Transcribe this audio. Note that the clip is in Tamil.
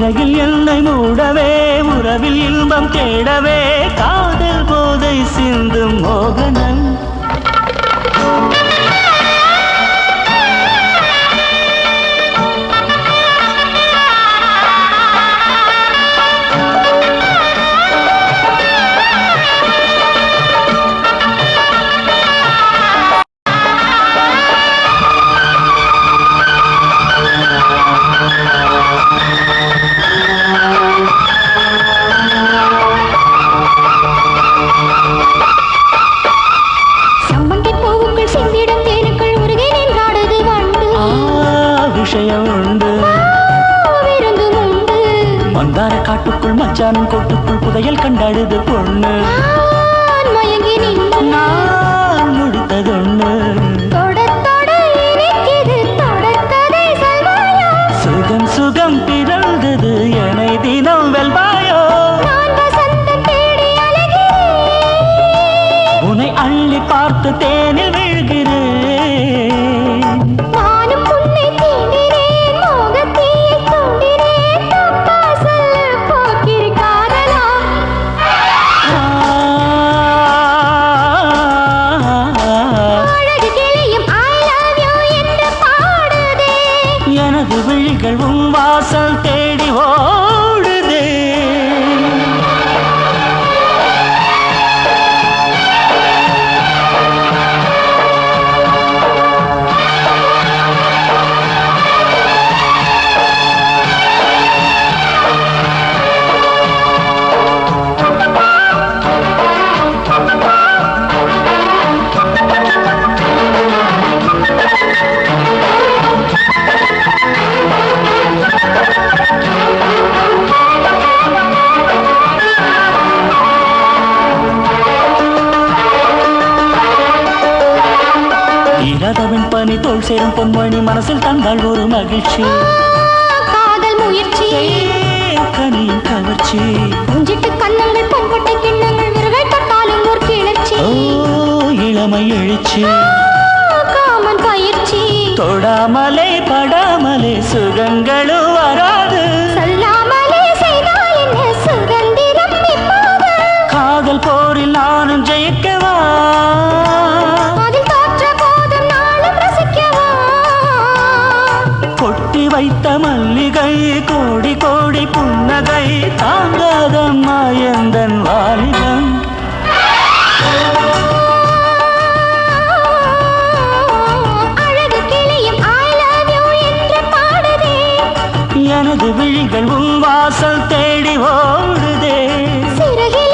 சிறையில் என்னை மூடவே உறவில் இன்பம் தேடவே காதல் போதை சிந்தும் மோகனம் மந்தார காட்டுக்குள் மச்சானும் கோட்டுக்குள் புதையல் கண்டாடுது பொண்ணு நான் முடித்ததொண்ணு சுகம் சுகம் பிறந்தது என்னை தினம் வெல்வாயோ உன்னை அள்ளி பார்த்து தேனில் விழுகிறேன் எனது விழிகள் உன் வாசல் தேடி ஓடுதே இராதவன் பனி தோல் சேரும் பொன்மணி மனசில் தந்தாள் ஒரு மகிழ்ச்சி காதல் முயற்சி கனியின் கவர்ச்சி குஞ்சிட்டு கண்ணங்கள் பொன்பட்ட கிண்ணங்கள் விரல் தொட்டாலும் ஒரு கிளர்ச்சி இளமை எழுச்சி காமன் பயிற்சி தொடாமலே படாமலே சுகங்களும் வராது சொல்லாமலே செய்தால் என்ன சுதந்திரம் இப்போது காதல் போரில் நானும் ஜெயிக்கவா கொட்டி வைத்த மல்லிகை கோடி கோடி புன்னகை தாங்காதம்மா எந்தன் வாலிபம் அழகு கிளியும் I love you என்று பாடுதே எனது விழிகள் உன் வாசல் தேடி ஓடுதே சிறகில்